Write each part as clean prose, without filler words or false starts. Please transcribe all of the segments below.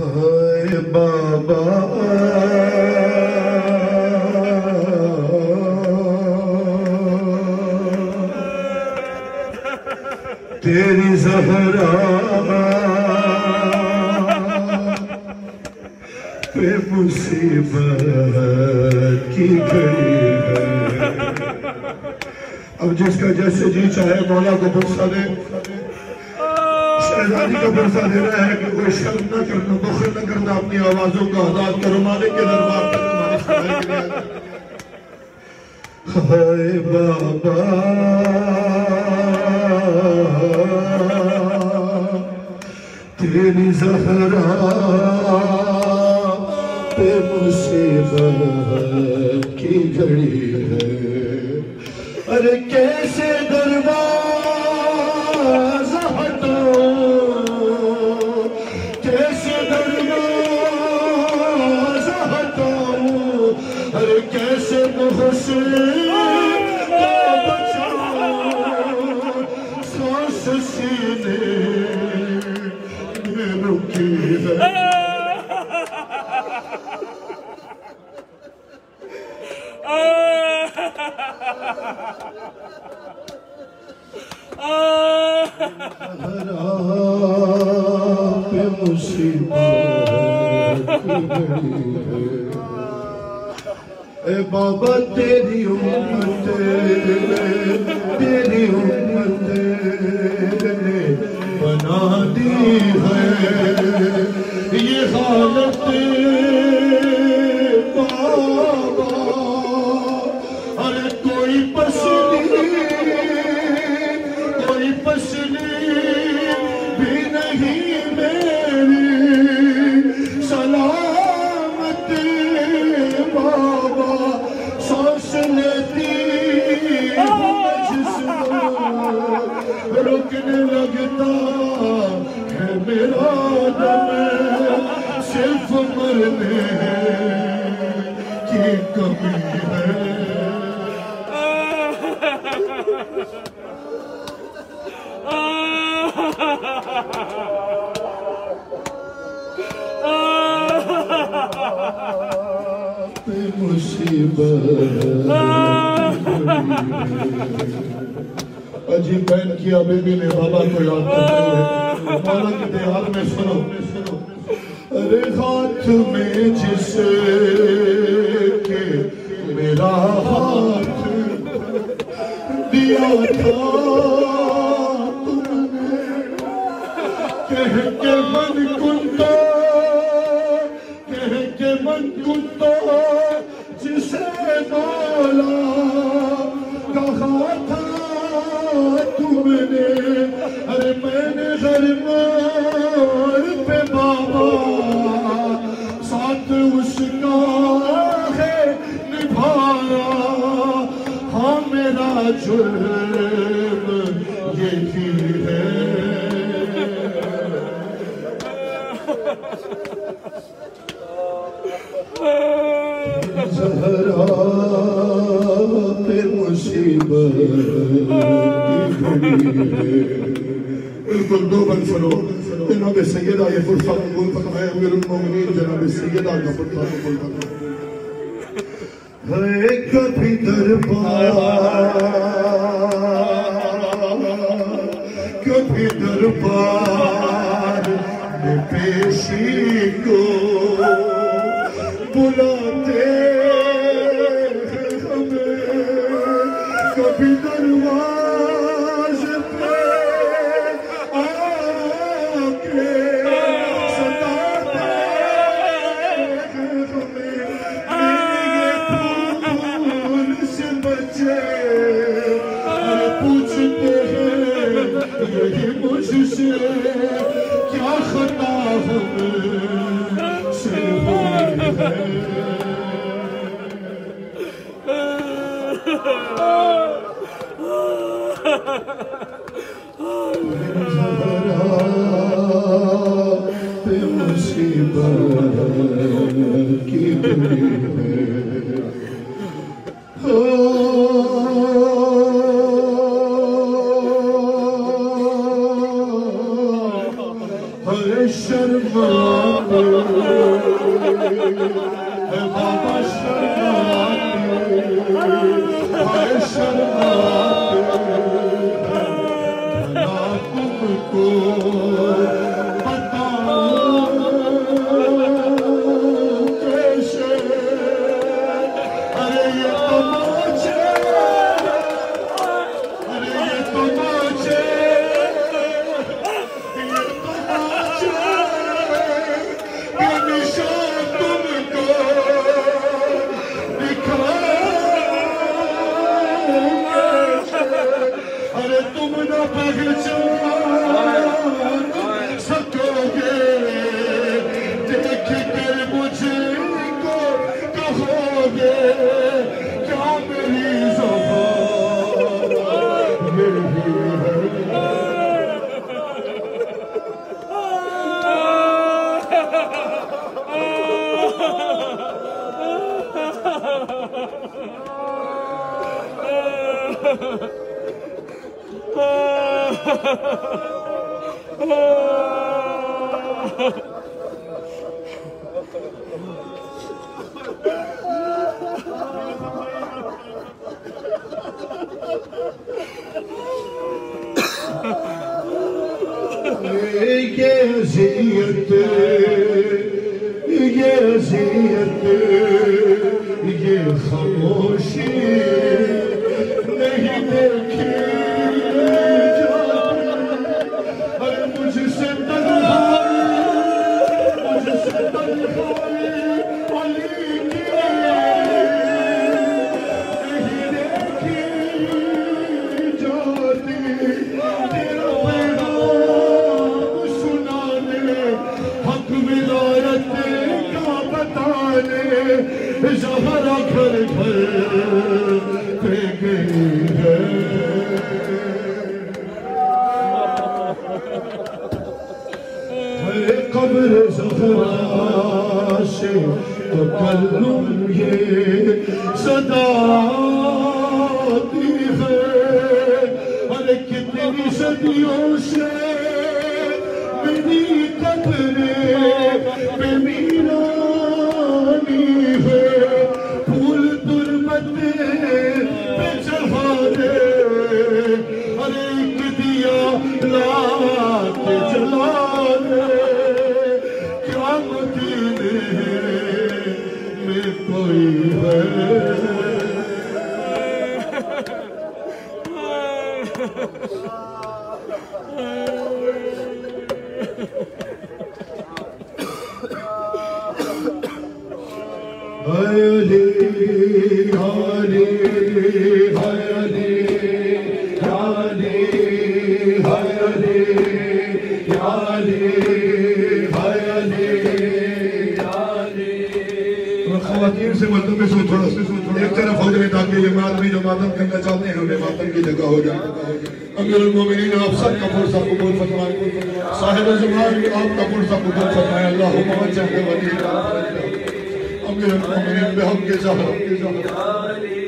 ہائے بابا تیری زہرا پہ مصیبت کی گھڑی ہے۔ اب جس کا جیسے جی چاہے مولا کو برسہ دے، شہزادی کا برسہ دے رہا ہے کہ کوئی شرم نہ کرنا، بخل نہ کرنا، اپنی آوازوں کا آزاد کرو، مالک کے دربار تک تمہاری سنائی کے لیے۔ ہائے بابا تیری زہرا پہ مصیبت کی گھڑی ہے۔ ارے کیسے دروازہ ہٹاؤں، کیسے دروازہ ہٹاؤں، ارے کیسے محسن کو بچاؤں، سانس سینے میں رکی ہے۔ زہرا پہ مصیبت کی گھڑی ہے۔ اے بابا تیری امت نے بنا دی ہے یہ حالت بابا، ارے کوئی پسلی بھی نہیں میری سلامت بابا، سانس لیتی جسم رکنے لگتا ہے میرا دم، صرف مرنے کی کمی ہے۔ مصیبت عجیب بہن کی ابھی بھی نے بابا کو یاد کرتے ہوئے مولا کی دیار میں سنو، ارے ہاتھ میں جس کے میرا ہاتھ دیا تھا تم نے، کہہ کے من کنتو جسے مولا کہا تھا تم نے، ارے میں نے غربار پہ بابا ساتھ اس کا ہے نبھایا، ہاں میرا جرم یہی ہے۔ زہرا پہ مصیبت کی گھڑی ہے۔ بالکل دو بند سنو، جناب سیدہ یہ فرصہ قبول فرمائے، امیر المومنین جناب سیدہ کا فرصہ قبول فرمائے۔ ہے کبھی دربار میں پیشی کو بلاتے ہمیں، کبھی درواز پہ آ کے ستاتے ہمیں، یہ پھول سے بچے پوچھتے ہیں یہی مجھ سے کیا خطا ہم سے ہوئی ہے۔ شرماتے بابا شرماتے شرماتے بھلا تم کو بتاؤں کیسے ارے یہ تماچے ارے یہ تماچے یہ اذیت یہ خاموشی نہیں دیکھی مجھ سے تنہائی علی کی نہیں دیکھی جاتی تیرا پیغام سنانے حق ولایت کا بتانے زہرا گھر گھر پہ گئی ہے قبر زہرا سے تکلم یہ صدا آتی ہے ارے کتنی صدیوں سے میری قبر پہ میرانی ہے پھول تربت پہ چڑھا دے ارے ایک دیا لا کے جلا دے کیا مدینے میں کوئی ہے علی علی علی خواتین سے مردوں میں سوچ تھوڑا ایک طرف ہو جائے تاکہ یہ آدمی جو ماتم کرنا چاہتے ہیں انہیں ماتم کی جگہ ہو جائے امیر المومنین آپ سب کا پرسہ قبول فرمائے صاحب زمان آپ کا پرسہ قبول فرمائے اللہم وجہ ولی امیر المومنین بحق کے زہر علی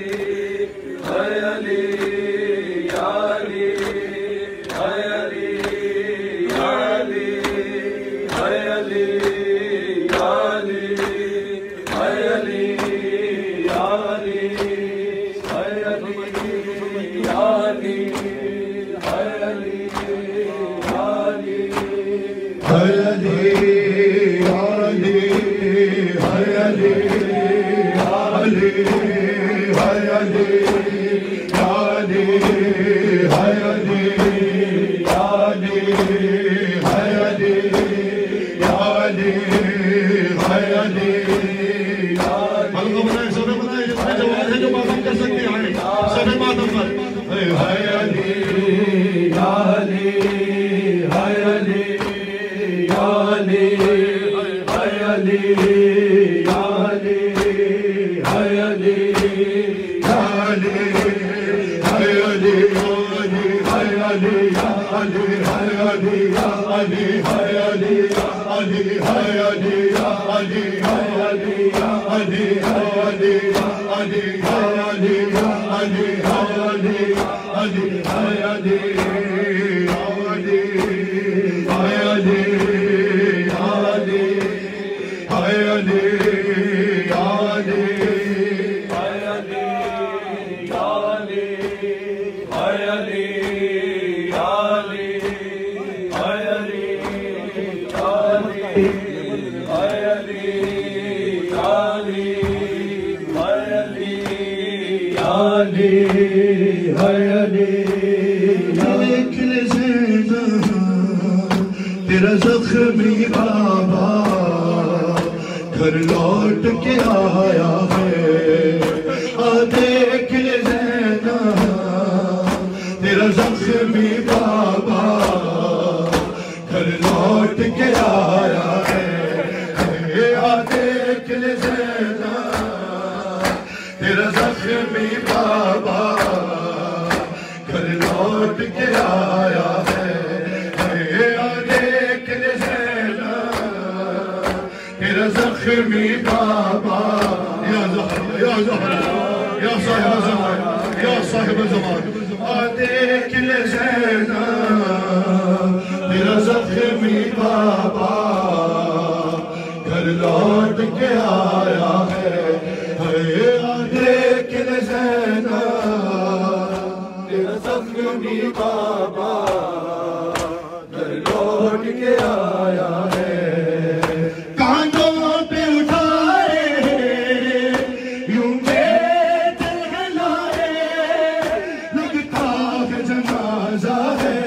تیرا زخمی بابا گھر لوٹ کے آیا ہے دیکھ لے زینب تیرا زخمی بابا گھر لوٹ کے آیا ہے دیکھ لے زینب تیرا زخمی بابا گھر لوٹ کے آیا ہے دیکھ لے زینب تیرا زخمی بابا یا زہرا یا زہرا یا صاحب زمان یا صاحب زمان دیکھ لے زینب تیرا زخمی بابا گھر لوٹ کے آیا ہے دیکھ لے زینب تیرا زخمی بابا گھر لوٹ کے آیا ہے کانوں پہ اٹھائے یوں بیٹھ ہلائے لگتا ہے جنازہ ہے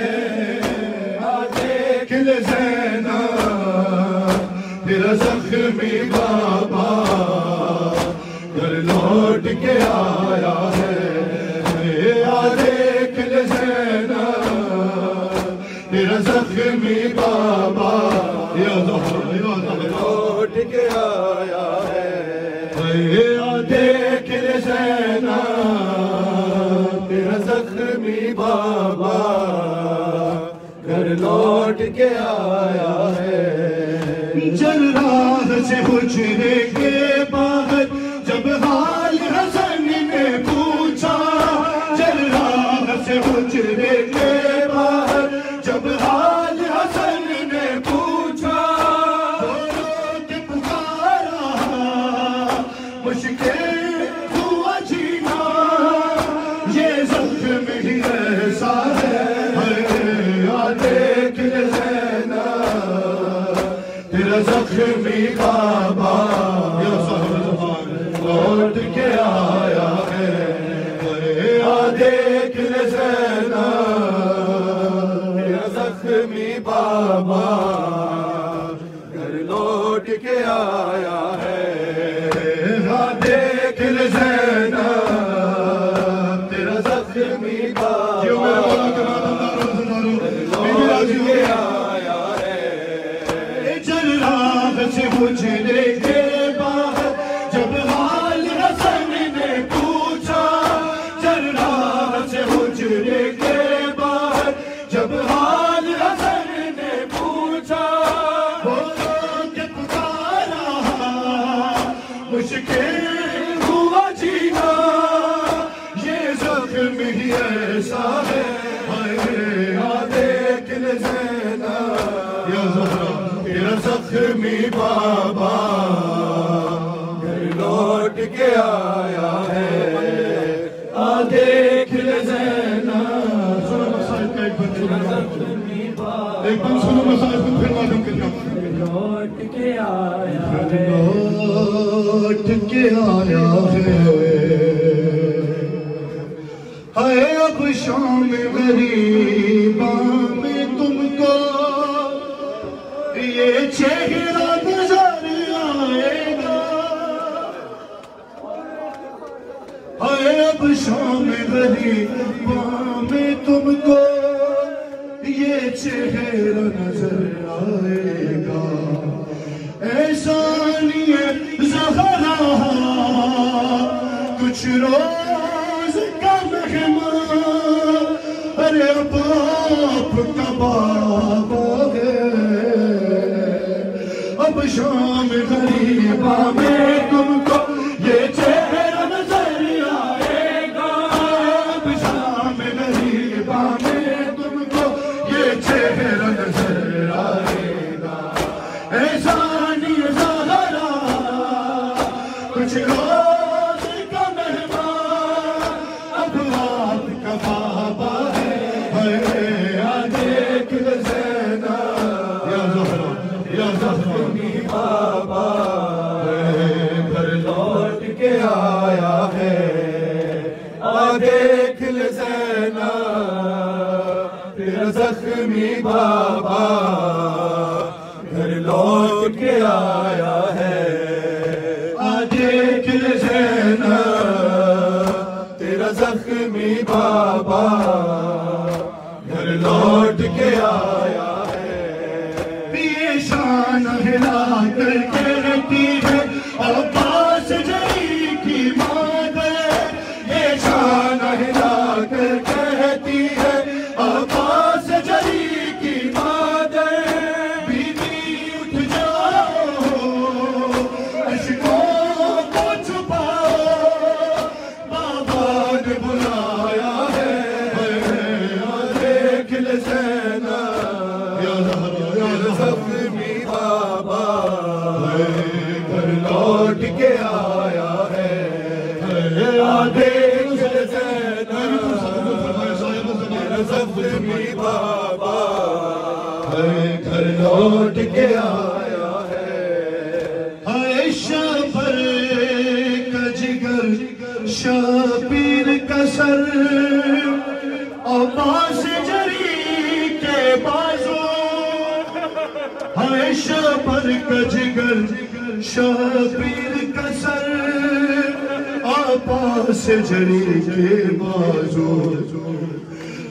دیکھ لے زینب تیرا زخمی بابا گھر لوٹ کے آیا ہے دیکھ لے زینب تیرا زخمی بابا یا زہرا لوٹ کے آیا ہے دیکھ لے زینب تیرا زخمی بابا گھر لوٹ کے آیا ہے جراح سے حجرے کے باہر جب حال حسن نے پوچھا جراح سے حجرے کے باہر جب حال حسن نے پوچھا رو کے پکارا مشکل ہوا جینا یہ زخم ہی ایسا ہے دیکھ لے زینب تیرا زخمی بابا یا صاحب زمان لوٹ کے آیا ہے دیکھ لے زینب تیرا زخمی بابا گھر لوٹ کے آیا ہے دیکھ لے زینب تیرا زخمی بابا حجرے کے باہر جب حال حسن نے پوچھا جراح سے حجرے کے باہر جب حال حسن نے پوچھا رو کے پکارا مشکل ہوا جینا یہ زخم ہی ایسا ہے دیکھ لے زینب یا زہرا تیرا زخمی بابا گھر لوٹ کے آیا ہے دیکھ لے زینب سنو مسائل کا ایک بند سنو مسائل کو پھر معلوم کرنا لوٹ کے آیا ہے لوٹ کے آیا ہے اب شام غریباں میں تم کو یہ چہرہ نظر آئے گا اب شام غریباں میں تم کو یہ چہرہ نظر آئے گا احسانی زہرا کچھ روز کا مہمان ارے باپ کا بابا اب شام غریباں میں تم کو یہ چہرہ نظر آئے گا اب شام غریباں میں تم کو یہ چہرہ نظر آئے گا احسانی زہرا کچھ روز کا مہمان اب آپ کا بابا ہے دیکھ لے زینب یا زہرا یا زخمی بابا گھر لوٹ کے آیا ہے دیکھ لے زینب تیرا زخمی زخمی بابا گھر لوٹ کے آیا ہے دیکھ لے زینب تیرا زخمی بابا گھر لوٹ کے آیا ہے پیشان ہلا کر کہتی ہے عباس جری کی مادر یہ شان ہلا کر کہتی ہے عباس جری کی مادر بیوی اٹھ جاؤ اشکوں کو چھپاؤ بابا نے بلایا ہے دیکھ لے زینب یا زخمی بابا گھر لوٹ کے آیا ہے دیکھ لے زینب زخمی بابا گھر لوٹ کے آیا ہے شبر کا جگر شبیر کا سر عباس جری کے بازو شبر کا جگر شبیر کا سر عباس جری کے بازو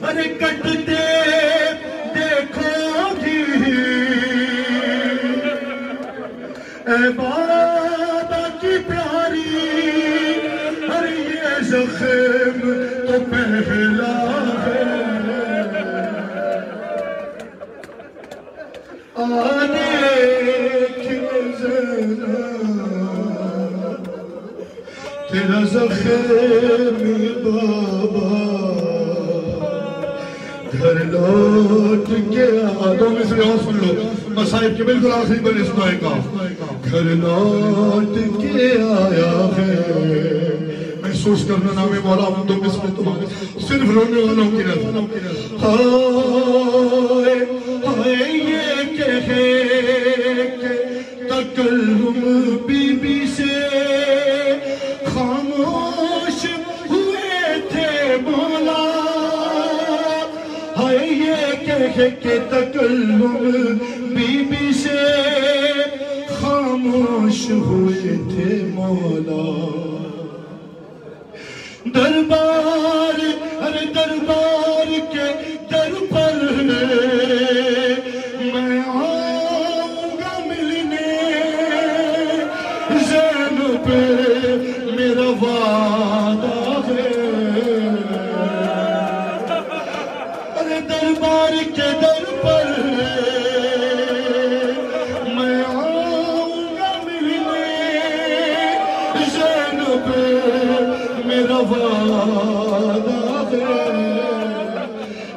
ارے کٹتے دیکھو گی اے بابا کی پیاری ارے یہ زخم تو پہلا ہے دیکھ زینب تیرا زخمی بابا گھر لوٹ کے دو مصرے اور سن لو مصائب کے بالکل آخری پر اس دعائے کا گھر لوٹ کے آیا ہے محسوس کرنا نام مولا ہوں دو مصرے تمہارے صرف رونے والوں کی رہتا ہائے یہ کہے کہ تکلم بی بی سے خاموش ہوئے تھے مولا یہ کہے کہ تکلم بی بی سے خاموش ہوئے تھے مولا دربار ارے دربار کے در پر میں آؤں گا ملنے زینب میرا وعدہ ہے دربار کے در پر میں آؤں گا ملنے زینب میرا وعدہ ہے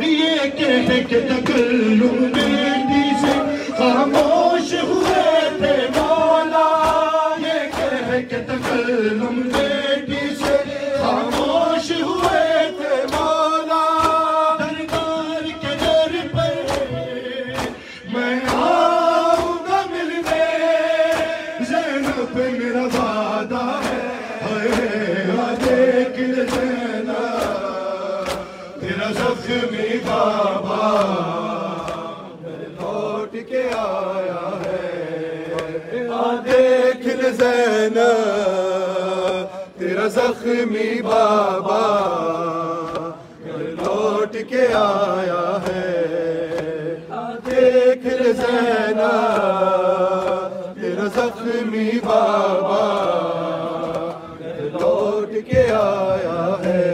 یہ کہے کہ تکلم بیٹی سے خاموش ہوئے تھے مولا یہ کہے کہ تکلم بیٹی سے خاموش ہوئے تھے مولا میرا وعدہ ہے دیکھ لے زینب تیرا زخمی بابا گھر لوٹ کے آیا ہے دیکھ لے زینب تیرا زخمی بابا گھر لوٹ کے آیا ہے دیکھ لے زینب تیرا زخمی بابا لوٹ کے آیا ہے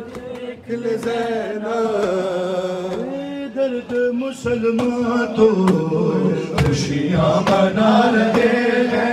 دیکھ لے زینب درد مسلمان تو خوشیاں منا رہے ہیں